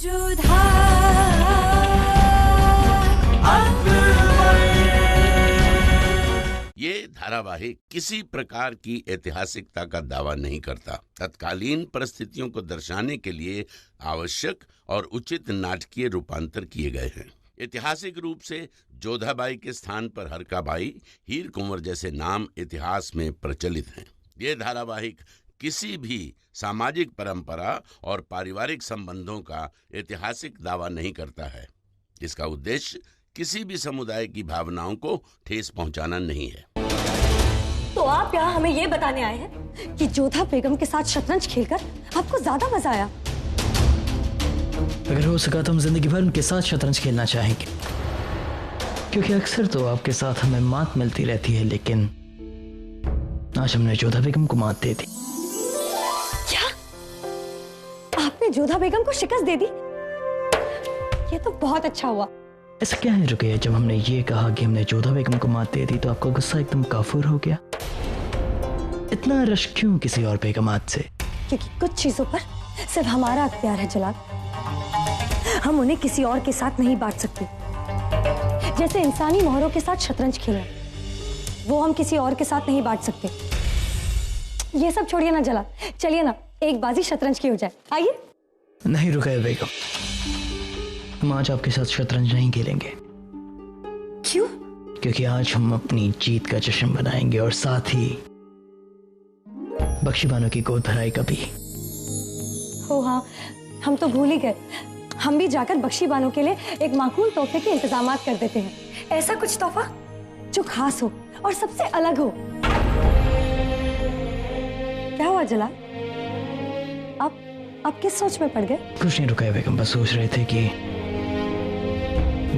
ये धारावाहिक किसी प्रकार की ऐतिहासिकता का दावा नहीं करता। तत्कालीन परिस्थितियों को दर्शाने के लिए आवश्यक और उचित नाटकीय रूपांतर किए गए हैं। ऐतिहासिक रूप से जोधाबाई के स्थान पर हरकाबाई, हीर कुंवर जैसे नाम इतिहास में प्रचलित हैं। ये धारावाहिक किसी भी सामाजिक परंपरा और पारिवारिक संबंधों का ऐतिहासिक दावा नहीं करता है। इसका उद्देश्य किसी भी समुदाय की भावनाओं को ठेस पहुंचाना नहीं है। तो आप यहाँ हमें ये बताने आए हैं कि जोधा बेगम के साथ शतरंज खेलकर आपको ज्यादा मजा आया? अगर हो सका तो हम जिंदगी भर उनके साथ शतरंज खेलना चाहेंगे, क्योंकि अक्सर तो आपके साथ हमें मात मिलती रहती है, लेकिन आज हमने जोधा बेगम को मात दे दी। क्या? आपने जोधा बेगम को शिकस्त दे दी? ये तो बहुत अच्छा हुआ। ऐसा क्या है रुकैया, जब हमने ये कहा कि हमने जोधा बेगम को मात दे दी तो आपका गुस्सा एकदम काफूर हो गया? इतना रश क्यों किसी और बेगमात से? क्योंकि कुछ चीजों पर सिर्फ हमारा अख्तियार है जलाल। हम उन्हें किसी और के साथ नहीं बांट सकते। जैसे इंसानी मोहरों के साथ शतरंज खेलना, वो हम किसी और के साथ नहीं बांट सकते। ये सब छोड़िए ना जलाल, चलिए ना एक बाजी शतरंज की हो जाए। आइए। नहीं रुकैया बेगम, हम आज आपके साथ शतरंज नहीं खेलेंगे। क्यों? क्योंकि आज हम अपनी जीत का जश्न मनाएंगे और साथ ही बख्शी बानो की गोद भराई का भी। ओ हाँ, हम तो भूल ही गए। हम भी जाकर बख्शी बानो के लिए एक माकूल तोहफे के इंतजाम कर देते हैं। ऐसा कुछ तोहफा जो खास हो और सबसे अलग हो। क्या हुआ जलाल? आप किस सोच में पड़ गए? कुछ नहीं रुकैया बेगम, बस सोच रहे थे कि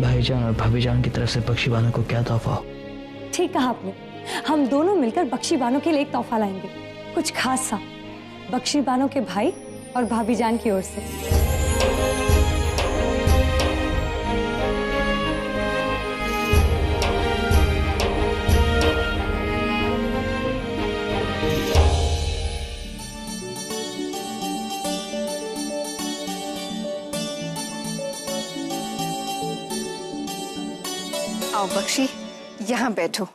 भाईजान और भाभीजान की तरफ से बख्शी बानो को क्या तोहफा हो। ठीक कहा आपने। हम दोनों मिलकर बख्शी बानो के लिए एक तोहफा लाएंगे, कुछ खास सा, बख्शी बानो के भाई और भाभीजान की ओर से। आओ बख्शी, यहाँ बैठो।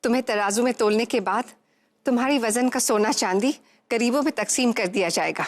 तुम्हें तराजू में तोलने के बाद तुम्हारी वजन का सोना चांदी गरीबों में तकसीम कर दिया जाएगा।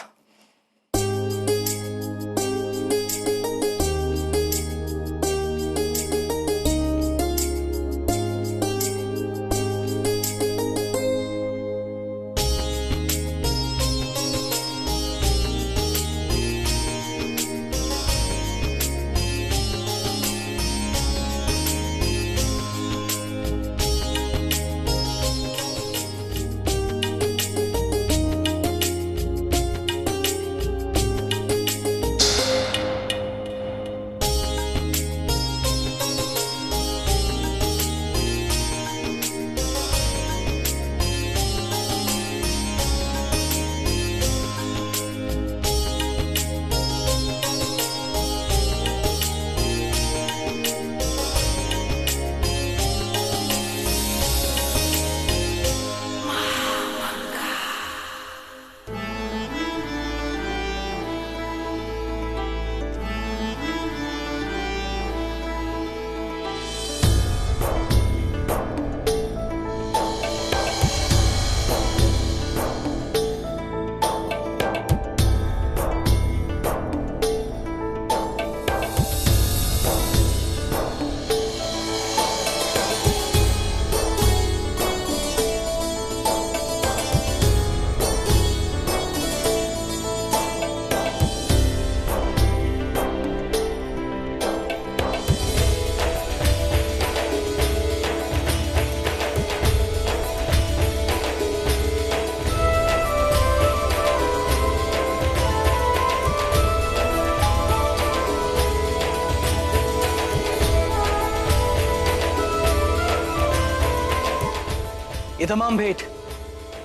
ये तमाम भेंट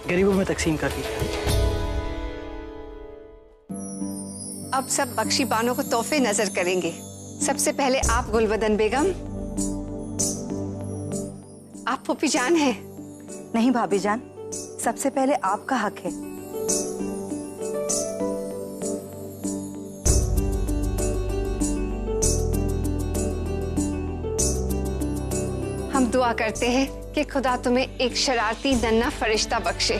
गरीबों में तकसीम कर दी। अब सब बख्शी बानो को तोहफे नजर करेंगे। सबसे पहले आप गुलबदन बेगम। आप फूफी जान हैं? नहीं भाभी जान, सबसे पहले आपका हक है। दुआ करते हैं कि खुदा तुम्हें एक शरारती नन्हा फरिश्ता बख्शे।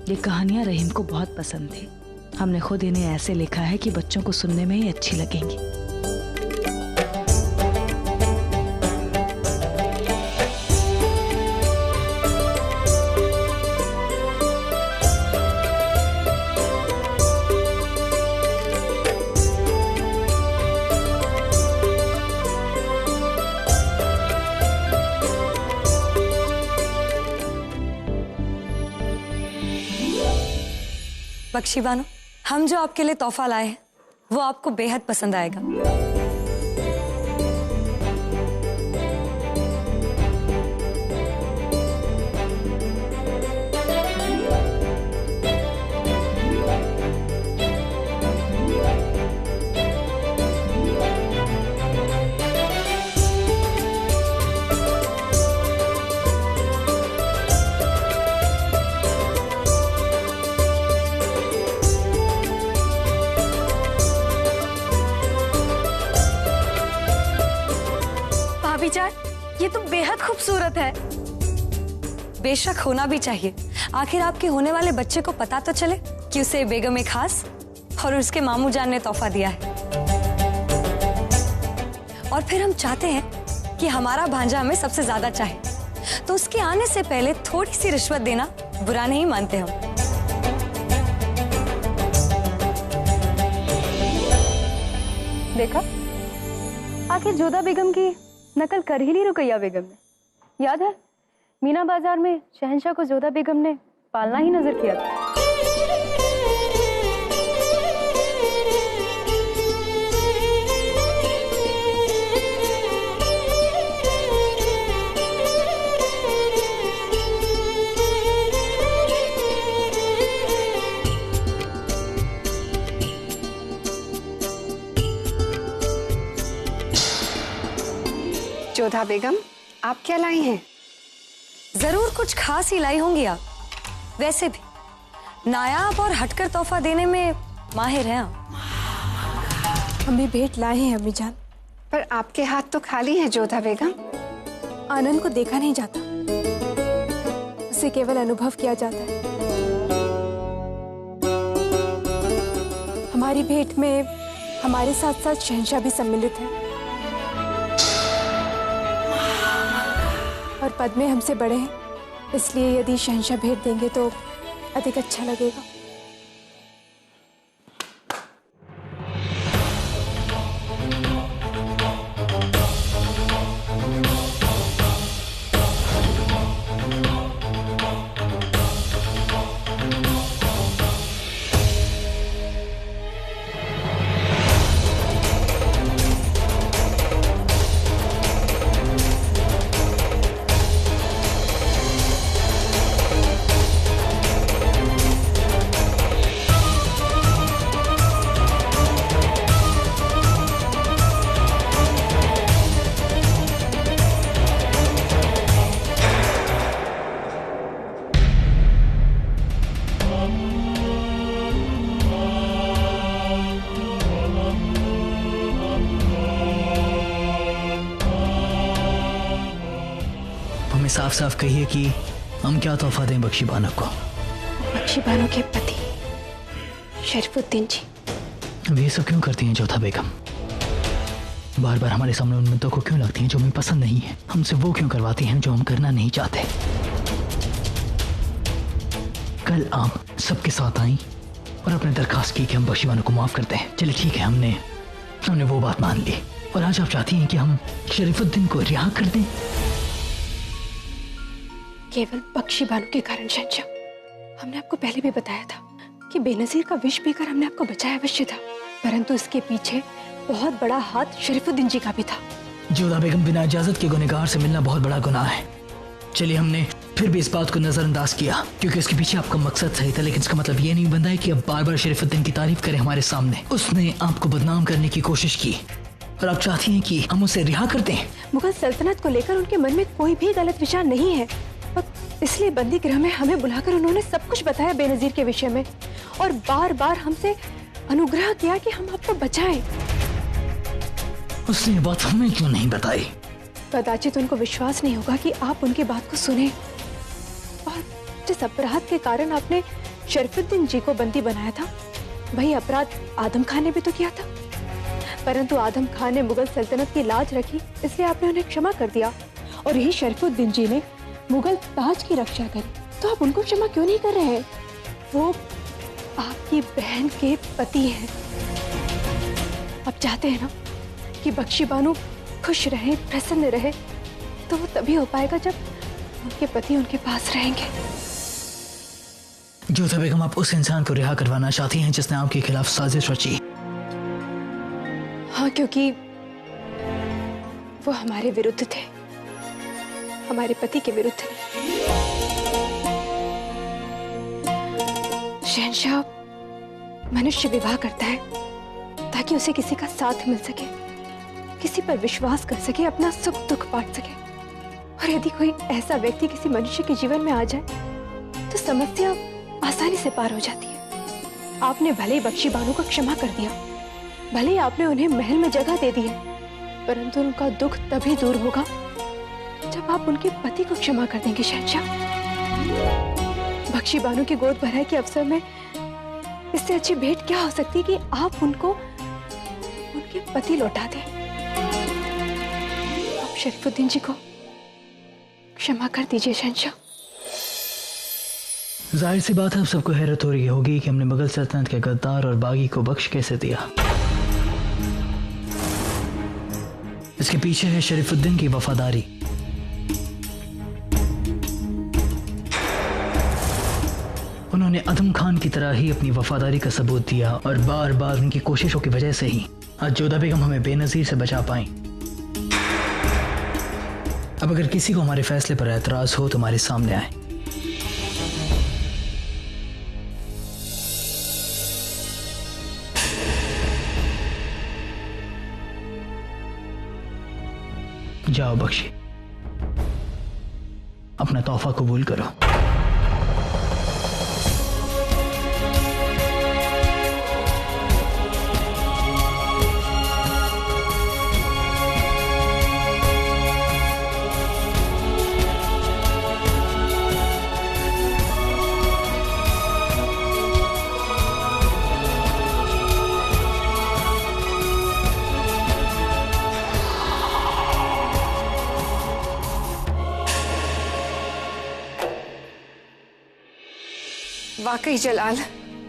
ये कहानियां रहीम को बहुत पसंद थी। हमने खुद इन्हें ऐसे लिखा है कि बच्चों को सुनने में ही अच्छी लगेंगी। बख्शी बानो, हम जो आपके लिए तोहफा लाए हैं वो आपको बेहद पसंद आएगा। ये तो बेहद खूबसूरत है। बेशक होना भी चाहिए, आखिर आपके होने वाले बच्चे को पता तो चले कि उसे बेगम खास और उसके मामू जान ने तोहफा दिया है। और फिर हम चाहते हैं कि हमारा भांजा हमें सबसे ज्यादा चाहे, तो उसके आने से पहले थोड़ी सी रिश्वत देना बुरा नहीं मानते हम। देखा, आखिर जोधा बेगम की नकल कर ही ली रुकैया बेगम ने। याद है, मीना बाजार में शहंशाह को जोधा बेगम ने पालना ही नजर किया था। जोधा बेगम, आप क्या लाई हैं? जरूर कुछ खास ही लाई होंगी आप। वैसे भी नायाब और हटकर तोहफा देने में माहिर हैं आप। हम भी भेंट लाए हैं अम्मी जान। पर आपके हाथ तो खाली हैं जोधा बेगम। आनंद को देखा नहीं जाता, उसे केवल अनुभव किया जाता है। हमारी भेंट में हमारे साथ साथ शहंशाह भी सम्मिलित है और पद में हमसे बड़े हैं, इसलिए यदि शहंशाह भेंट देंगे तो अधिक अच्छा लगेगा। साफ साफ कहिए कि हम क्या तोहफा दें बख्शी बानो को। बख्शी बानो के पति शरीफुद्दीन जी। अब ये सब क्यों करती हैं जोधा बेगम? बार बार हमारे सामने उन मुद्दों को क्यों लगती हैं जो हमें पसंद नहीं है? हमसे वो क्यों करवाती हैं जो हम करना नहीं चाहते? कल आप सबके साथ आई और अपने दरखास्त की कि हम बख्शी बानो को माफ करते हैं। चलिए ठीक है, हमने वो बात मान ली, और आज आप चाहती हैं कि हम शरीफुद्दीन को रिहा कर दें? केवल बख्शी बानो के कारण शहंशाह, हमने आपको पहले भी बताया था कि बेनजीर का विष पीकर हमने आपको बचाया अवश्य था, परंतु इसके पीछे बहुत बड़ा हाथ शरीफुद्दीन जी का भी था। जोधा बेगम, बिना इजाजत के गुनहगार से मिलना बहुत बड़ा गुनाह है। चलिए, हमने फिर भी इस बात को नजरअंदाज किया क्योंकि उसके पीछे आपका मकसद सही था, लेकिन इसका मतलब ये नहीं बनता है कि अब बार बार शरीफुद्दीन की तारीफ करें हमारे सामने। उसने आपको बदनाम करने की कोशिश की और आप चाहती हैं कि हम उसे रिहा कर दें? मुगल सल्तनत को लेकर उनके मन में कोई भी गलत विचार नहीं है, और इसलिए बंदी गृह में हमें बुलाकर उन्होंने सब कुछ बताया बेनजीर के विषय में, और बार बार हमसे अनुग्रह किया कि हम आपको बचाएं। उसने बात हमें क्यों नहीं बताई? कदाचित उनको विश्वास नहीं होगा कि आप उनकी बात को सुने, और जिस अपराध के कारण आपने शरीफुद्दीन जी को बंदी बनाया था, वही अपराध आदम खान ने भी तो किया था। परंतु आदम खान ने मुगल सल्तनत की लाज रखी, इसलिए आपने उन्हें क्षमा कर दिया, और यही शरीफुद्दीन जी ने मुगल ताज की रक्षा करी, तो आप उनको क्षमा क्यों नहीं कर रहे हैं? वो आपकी बहन के पति हैं। आप चाहते हैं ना कि बख्शी बानो खुश रहे, प्रसन्न रहे, तो वो तभी हो पाएगा जब उनके पति उनके पास रहेंगे। जोधा बेगम, आप उस इंसान को रिहा करवाना चाहती हैं जिसने आपके खिलाफ साजिश रची? हाँ, क्योंकि वो हमारे विरुद्ध थे, हमारे पति के विरुद्ध नहीं। शहंशाह, मनुष्य विवाह करता है ताकि उसे किसी का साथ मिल सके, किसी पर विश्वास कर सके, अपना सुख दुख बांट सके। और यदि कोई ऐसा व्यक्ति किसी मनुष्य के जीवन में आ जाए तो समस्या आसानी से पार हो जाती है। आपने भले ही बख्शी बानो को क्षमा कर दिया, भले ही आपने उन्हें महल में जगह दे दी है, परंतु उनका दुख तभी दूर होगा जब आप उनके पति को क्षमा कर देंगे। शहंशाह, बख्शी बानो की गोद भराई के अवसर में इससे अच्छी भेंट क्या हो सकती है कि आप उनको उनके पति लौटा दें। आप शरीफुद्दीन जी को क्षमा कर दीजिए शहंशाह। जाहिर सी बात है, अब सबको हैरत हो रही होगी कि हमने मुगल सल्तनत के गद्दार और बागी को बख्श कैसे दिया। इसके पीछे है शरीफुद्दीन की वफादारी। उन्होंने आदम खान की तरह ही अपनी वफादारी का सबूत दिया, और बार बार उनकी कोशिशों की वजह से ही आज जोधा बेगम हमें बेनजीर से बचा पाई। अब अगर किसी को हमारे फैसले पर एतराज हो तो हमारे सामने आए। जाओ बख्शी, अपना तोहफा कबूल करो। वाकई जलाल,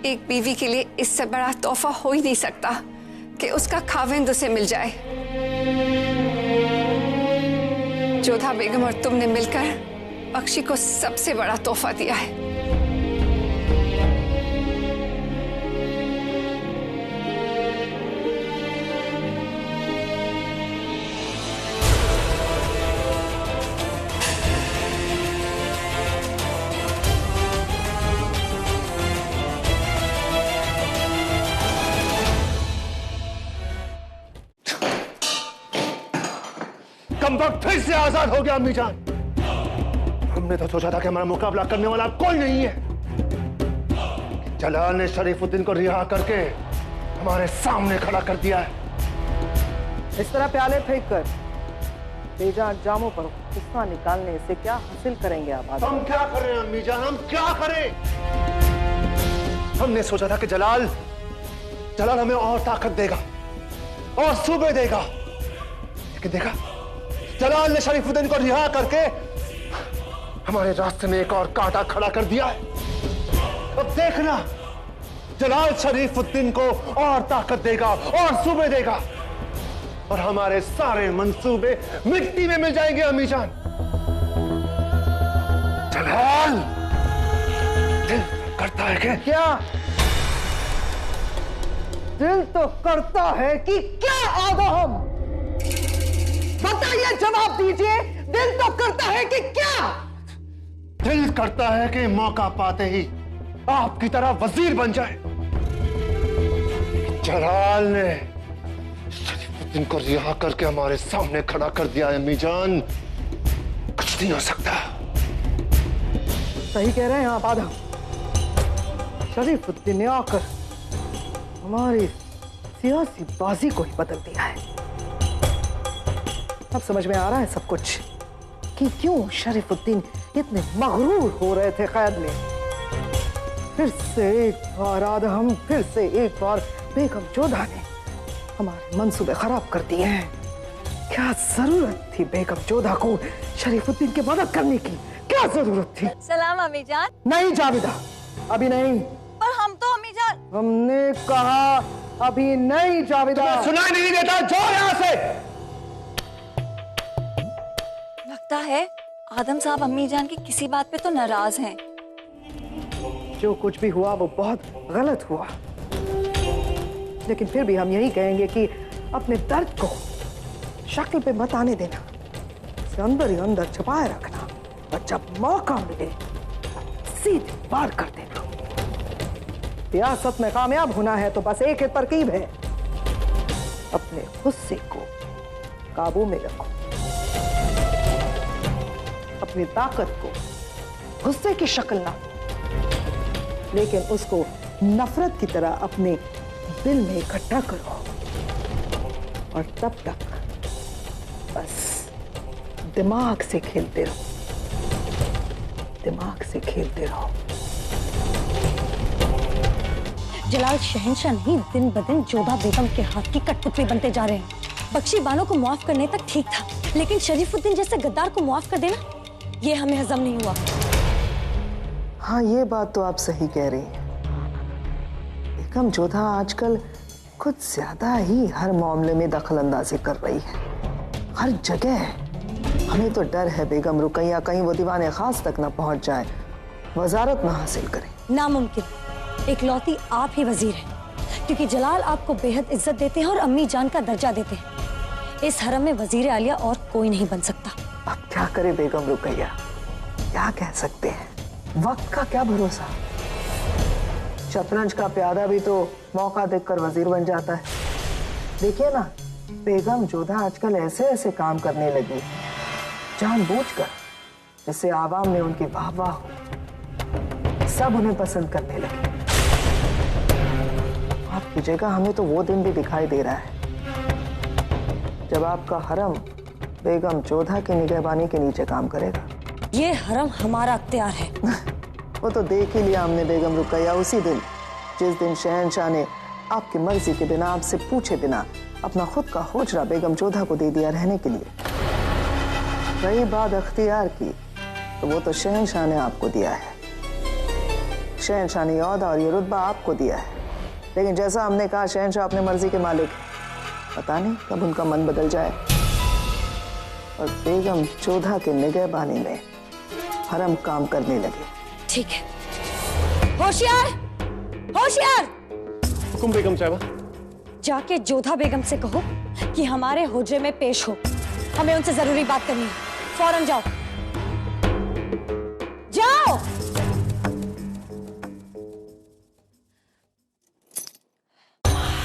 एक बीवी के लिए इससे बड़ा तोहफा हो ही नहीं सकता कि उसका खाविंद उसे मिल जाए। जोधा बेगम और तुमने मिलकर बख्शी को सबसे बड़ा तोहफा दिया है। कम वक्त फिर से आजाद हो गया अम्मी जान। हमने तो सोचा था कि हमारा मुकाबला करने वाला कोई नहीं है। जलाल ने शरीफुद्दीन को रिहा करके हमारे सामने खड़ा कर दिया है। इस तरह प्याले फेंक कर बेजान जामों पर किस्सा निकालने से क्या हासिल करेंगे आप? हम क्या करें अम्मी जान, हम क्या करें? हमने सोचा था कि जलाल हमें और ताकत देगा और सूबे देगा, लेकिन देखा, जलाल ने शरीफुद्दीन को रिहा करके हमारे रास्ते में एक और कांटा खड़ा कर दिया है। अब देखना, जलाल शरीफुद्दीन को और ताकत देगा और सूबे देगा, और हमारे सारे मंसूबे मिट्टी में मिल जाएंगे अम्मी जान। जलाल दिल करता है क्या? दिल तो करता है कि क्या आदम? बताइए, जवाब दीजिए। दिल तो करता है कि क्या? दिल करता है कि मौका पाते ही आपकी तरह वजीर बन जाए। जलाल ने शरीफुद्दीन को रिहा करके हमारे सामने खड़ा कर दिया है अम्मी जान। कुछ नहीं हो सकता। सही कह रहे हैं आप आदम। शरीफुद्दीन ने आकर हमारी सियासी बाजी को ही बदल दिया है। अब समझ में आ रहा है सब कुछ कि क्यों शरीफुद्दीन इतने मगरूर हो रहे थे कैद में। फिर से एक बार आदम, फिर से एक बार बेगम जोधा ने हमारे मंसूबे खराब कर दिए हैं। क्या जरूरत थी बेगम जोधा को शरीफुद्दीन की मदद करने की? क्या जरूरत थी? सलाम अम्मी जान। नहीं जावेदा, अभी नहीं। पर हम तो अम्मी जान। हमने कहा अभी नहीं जावेदा। सुनाई नहीं देता, जाओ यहाँ से। लगता है आदम साहब अम्मी जान की किसी बात पे तो नाराज हैं। जो कुछ भी हुआ वो बहुत गलत हुआ, लेकिन फिर भी हम यही कहेंगे कि अपने दर्द को शक्ल पे मत आने देना, उसे अंदर ही अंदर छुपाए रखना, और जब मौका मिले सीधे वार कर देना। सियासत में कामयाब होना है तो बस एक ही तरकीब है, अपने गुस्से को काबू में रखो, अपनी ताकत को गुस्से की शक्ल ना, लेकिन उसको नफरत की तरह अपने दिल में इकट्ठा करो, और तब तक बस दिमाग से खेलते रहो, दिमाग से खेलते रहो। जलाल शहंशाह नहीं दिन ब दिन जोधा बेगम के हाथ की कठपुतली बनते जा रहे हैं। बख्शी बानो को मुआफ करने तक ठीक था, लेकिन शरीफुद्दीन जैसे गद्दार को मुआफ कर देना, ये हमें हजम नहीं हुआ। हाँ, ये बात तो आप सही कह रही हैं। बेगम जोधा आजकल कुछ ज्यादा ही हर मामले में दखल अंदाजी कर रही है, हर जगह। हमें तो डर है बेगम रुकैया कहीं वो दीवाने खास तक ना पहुंच जाए, वजारत ना हासिल करे। नामुमकिन, इकलौती आप ही वजीर हैं, क्योंकि जलाल आपको बेहद इज्जत देते हैं और अम्मी जान का दर्जा देते हैं। इस हरम में वजीर आलिया और कोई नहीं बन सकता। अब क्या करे बेगम रुकैया, क्या कह सकते हैं, वक्त का क्या भरोसा। शतरंज का प्यादा भी तो मौका देखकर वजीर बन जाता है। देखिए ना, बेगम जोधा आजकल ऐसे ऐसे काम करने लगी जानबूझकर, जिससे आवाम में उनकी वाह-वाह हो, सब उन्हें पसंद करने लगे। आपकी जगह हमें तो वो दिन भी दिखाई दे रहा है जब आपका हरम बेगम जोधा की निगहबानी के नीचे काम करेगा। ये हरम हमारा अख्तियार है। वो तो देख ही लिया हमने बेगम रुकैया, उसी दिन जिस दिन शहंशाह ने आपकी मर्जी के बिना, आपसे पूछे बिना अपना खुद का हुजरा बेगम जोधा को दे दिया रहने के लिए। रही बात अख्तियार की, तो वो तो शहंशाह ने आपको दिया है। शहंशाह ने ओहदा और ये रुतबा आपको दिया है, लेकिन जैसा हमने कहा शहंशाह अपने मर्जी के मालिक, पता नहीं कब उनका मन बदल जाए और बेगम जोधा के निगहबानी में हरम काम करने लगे। ठीक है, होशियार होशियार। हुकुम बेगम साहिबा। जाके जोधा बेगम से कहो कि हमारे हुजरे में पेश हो, हमें उनसे जरूरी बात करनी है। फौरन जाओ, जाओ।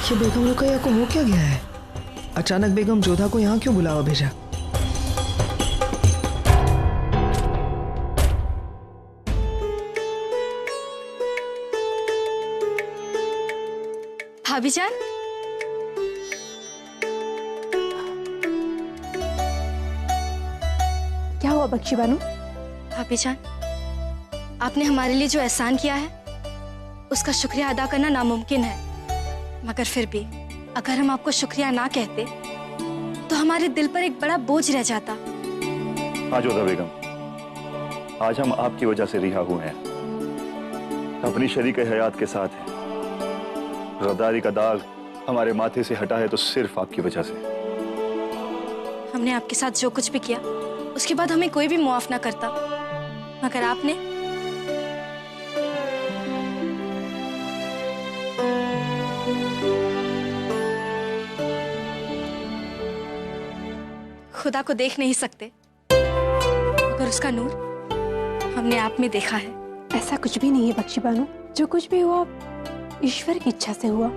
ये बेगम रुकैया को हो क्या गया है? अचानक बेगम जोधा को यहाँ क्यों बुलावा भेजा? भाभी जान, क्या हुआ बख्शी बानो? भाभी जान, आपने हमारे लिए जो एहसान किया है उसका शुक्रिया अदा करना नामुमकिन है, मगर फिर भी अगर हम आपको शुक्रिया ना कहते तो हमारे दिल पर एक बड़ा बोझ रह जाता। हाँ जोधा बेगम, आज हम आपकी वजह से रिहा हुए हैं, अपनी शरीक हयात के साथ हैं। गद्दारी का दाग हमारे माथे से हटा है तो सिर्फ आपकी वजह से। हमने आपके साथ जो कुछ भी किया उसके बाद हमें कोई भी मुआफ ना करता, मगर आपने खुदा को देख नहीं सकते, मगर उसका नूर हमने आप में देखा है। ऐसा कुछ भी नहीं है बख्शी बानो, जो कुछ भी हुआ ईश्वर की इच्छा से हुआ।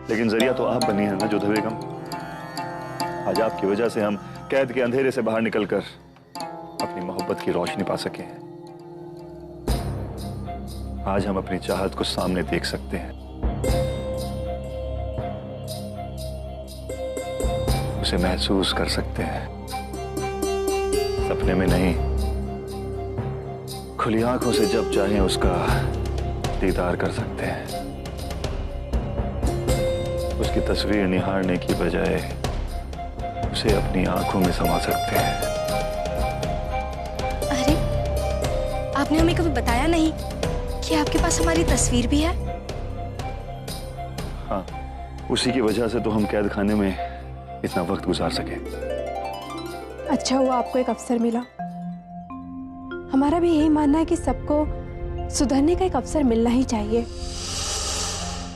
लेकिन जरिया तो आप बनी है ना जोधा बेगम, आज आपकी वजह से हम कैद के अंधेरे से बाहर निकलकर अपनी मोहब्बत की रोशनी पा सके हैं। आज हम अपनी चाहत को सामने देख सकते हैं, उसे महसूस कर सकते हैं, सपने में नहीं, खुली आंखों से जब चाहें उसका दीदार कर सकते हैं। उसकी तस्वीर निहारने की बजाय उसे अपनी आंखों में समा सकते हैं। अरे, आपने हमें कभी बताया नहीं कि आपके पास हमारी तस्वीर भी है। हाँ, उसी की वजह से तो हम कैद खाने में इतना वक्त गुजार सके। अच्छा हुआ आपको एक अवसर मिला। हमारा भी यही मानना है कि सबको सुधरने का एक अवसर मिलना ही चाहिए,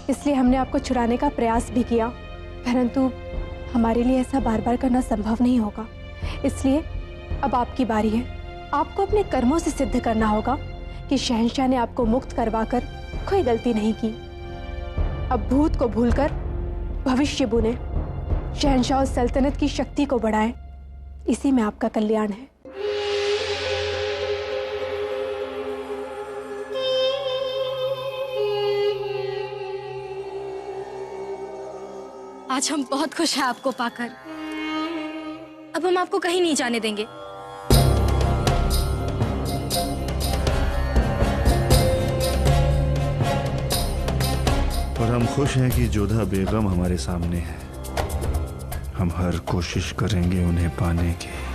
इसलिए हमने आपको छुड़ाने का प्रयास भी किया, परंतु हमारे लिए ऐसा बार बार करना संभव नहीं होगा। इसलिए अब आपकी बारी है। आपको अपने कर्मों से सिद्ध करना होगा कि शहंशाह ने आपको मुक्त करवाकर कोई गलती नहीं की। अब भूत को भूलकर भविष्य बुने, शहंशाह और सल्तनत की शक्ति को बढ़ाएं, इसी में आपका कल्याण है। आज हम बहुत खुश हैं आपको पाकर। अब हम आपको कहीं नहीं जाने देंगे। और हम खुश हैं कि जोधा बेगम हमारे सामने है। हम हर कोशिश करेंगे उन्हें पाने की।